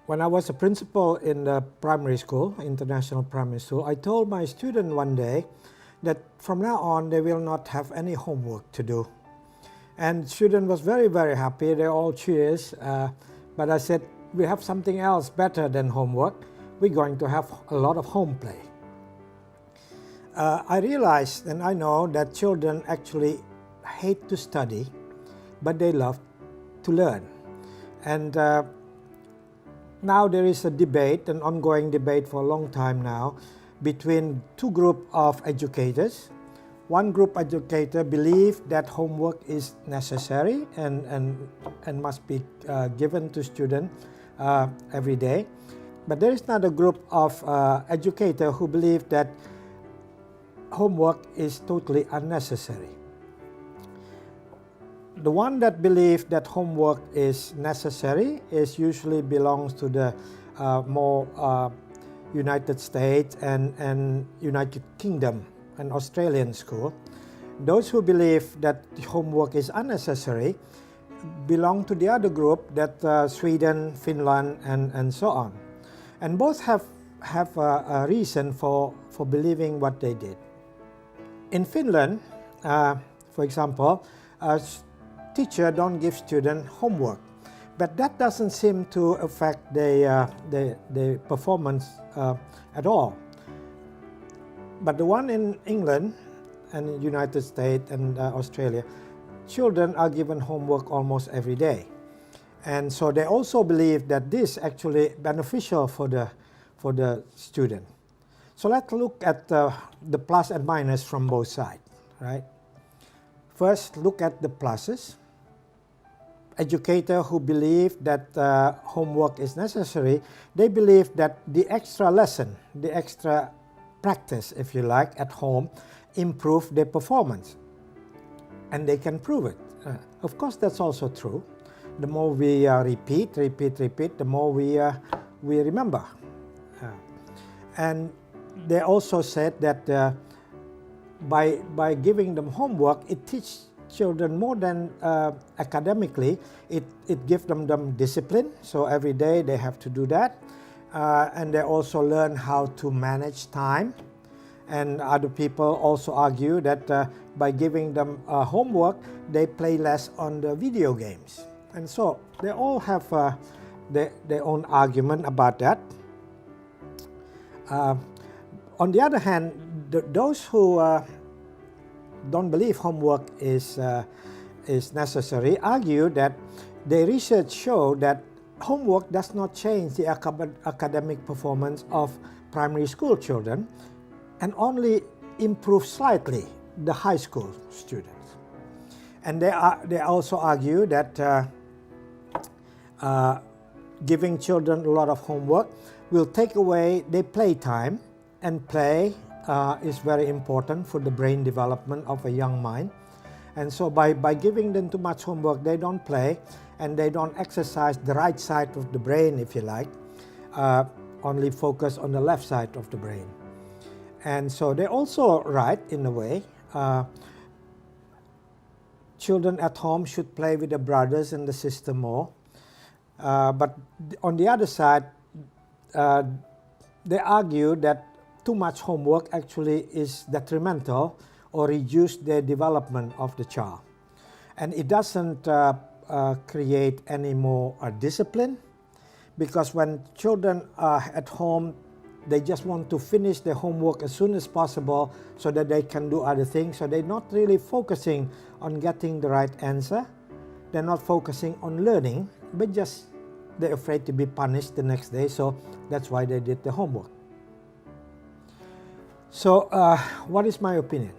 When I was a principal in the primary school, international primary school, I told my student one day that from now on they will not have any homework to do. And student was very, very happy. They all cheers. But I said, we have something else better than homework. We're going to have a lot of home play. I realized and I know that children actually hate to study, but they love to learn. And now there is a debate, an ongoing debate for a long time now, between two groups of educators. One group educator believes that homework is necessary and must be given to students every day. But there is another group of educators who believe that homework is totally unnecessary. The one that believes that homework is necessary usually belongs to the more United States and United Kingdom and Australian school. Those who believe that homework is unnecessary belong to the other group, that Sweden, Finland, and so on. And both have a reason for believing what they did. In Finland, for example, teacher don't give students homework, but that doesn't seem to affect the performance at all. But the one in England and United States and Australia, children are given homework almost every day. And so they also believe that this is actually beneficial for the student. So let's look at the plus and minus from both sides, right? First, look at the pluses. Educators who believe that homework is necessary, they believe that the extra lesson, the extra practice, if you like, at home, improve their performance. And they can prove it. Of course, that's also true. The more we repeat, the more we remember. And they also said that by giving them homework, it teaches children more than academically. It gives them discipline, so every day they have to do that. And they also learn how to manage time. And other people also argue that by giving them homework, they play less on the video games. And so they all have their own argument about that. On the other hand, those who don't believe homework is necessary argue that the research show that homework does not change the academic performance of primary school children and only improve slightly the high school students. And they also argue that giving children a lot of homework will take away their playtime, and play is very important for the brain development of a young mind. And so by giving them too much homework, they don't play and they don't exercise the right side of the brain, if you like, only focus on the left side of the brain. And so they're also right in a way. Children at home should play with their brothers and the sister more. But on the other side, they argue that too much homework actually is detrimental or reduce the development of the child. And it doesn't create any more discipline, because when children are at home, they just want to finish their homework as soon as possible so that they can do other things. So they're not really focusing on getting the right answer. They're not focusing on learning, but just they're afraid to be punished the next day, so that's why they did the homework. So what is my opinion?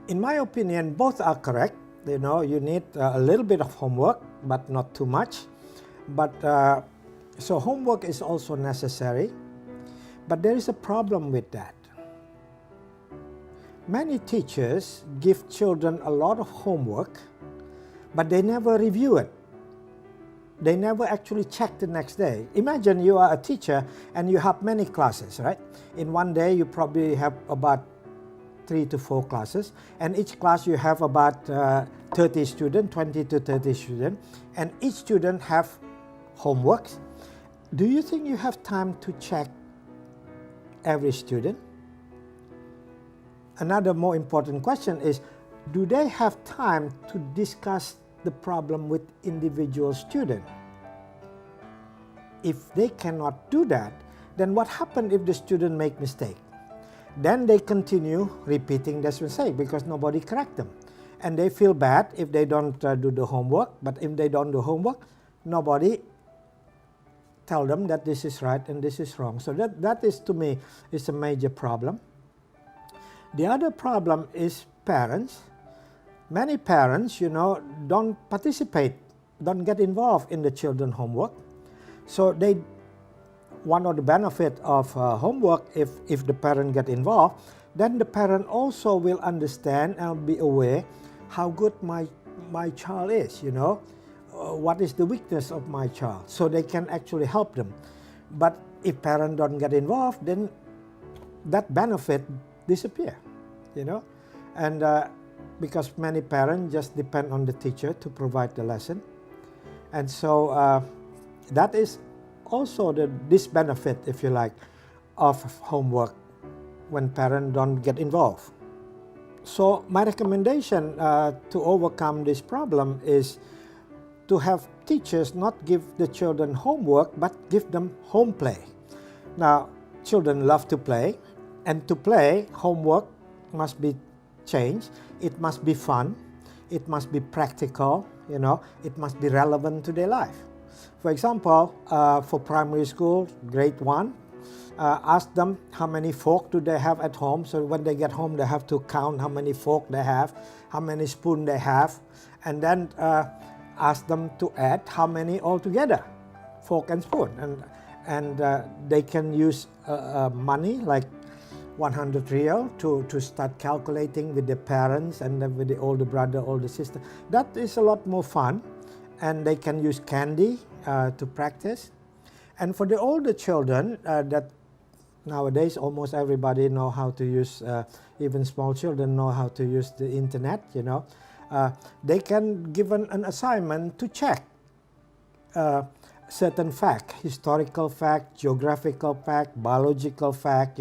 In my opinion, both are correct. You know, you need a little bit of homework, but not too much. But so homework is also necessary, but there is a problem with that. Many teachers give children a lot of homework, but they never review it. They never actually check the next day. Imagine you are a teacher and you have many classes, right? In one day, you probably have about 3 to 4 classes, and each class you have about 30 students, 20 to 30 students, and each student have homeworks, do you think you have time to check every student? Another more important question is, do they have time to discuss the problem with individual student? If they cannot do that, then what happens if the student make mistake? Then they continue repeating this mistake because nobody correct them. And they feel bad if they don't do the homework, but if they don't do homework, nobody tell them that this is right and this is wrong. So that is, to me, is a major problem. The other problem is parents. Many parents, don't participate, don't get involved in the children's homework. So one of the benefits of homework, if the parent get involved, then the parent also will understand and be aware how good my child is, what is the weakness of my child, so they can actually help them. But if parents don't get involved, then that benefit disappear, and because many parents just depend on the teacher to provide the lesson. And so that is also the disbenefit, if you like, of homework when parents don't get involved. So my recommendation to overcome this problem is to have teachers not give the children homework, but give them home play. Now, children love to play, and to play, homework must be changed. It must be fun. It must be practical. It must be relevant to their life. For example, for primary school, grade 1, ask them how many fork do they have at home. So when they get home, they have to count how many fork they have, how many spoon they have, and then ask them to add how many altogether, fork and spoon. And they can use money like 100 real to start calculating with the parents and then with the older brother, older sister. That is a lot more fun, and they can use candy to practice. And for the older children, that nowadays almost everybody know how to use, even small children know how to use the internet, they can give an assignment to check certain fact, historical fact, geographical fact, biological fact,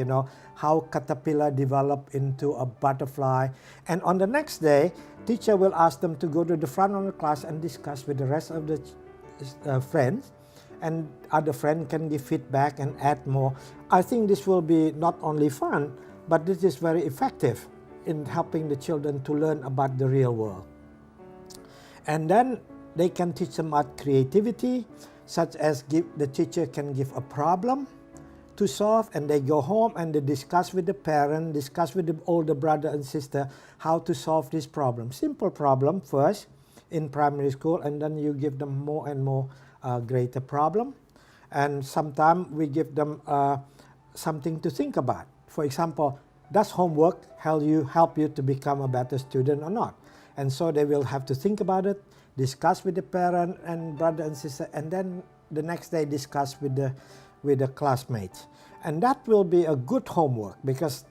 how caterpillar develop into a butterfly. And on the next day, teacher will ask them to go to the front of the class and discuss with the rest of the friends, and other friends can give feedback and add more. I think this will be not only fun, but this is very effective in helping the children to learn about the real world. And then they can teach them about creativity, such as the teacher can give a problem to solve, and they go home and they discuss with the parent, discuss with the older brother and sister how to solve this problem. Simple problem first in primary school, and then you give them more and more greater problem. And sometimes we give them something to think about. For example, does homework help you to become a better student or not? And so they will have to think about it, discuss with the parent and brother and sister, and then the next day discuss with the classmates. And that will be a good homework, because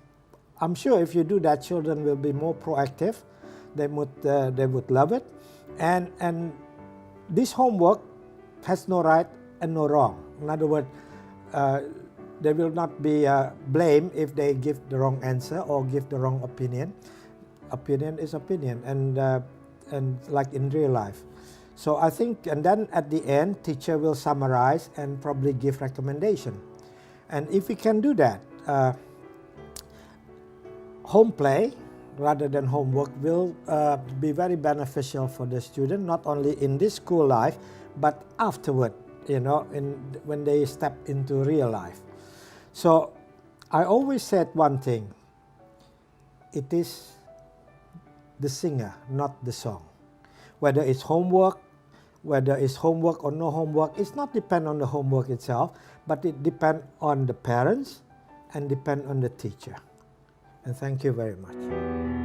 I'm sure if you do that, children will be more proactive. They would love it. And this homework has no right and no wrong. In other words, they will not be blamed if they give the wrong answer or give the wrong opinion. Opinion is opinion, and like in real life. So I think, and then at the end, teacher will summarize and probably give recommendation. And if we can do that, home play rather than homework will be very beneficial for the student, not only in this school life, but afterward, when they step into real life. So I always said one thing: it is the singer, not the song. Whether it's homework, whether it's homework or no homework, it's not depend on the homework itself, but it depends on the parents and depend on the teacher. And thank you very much.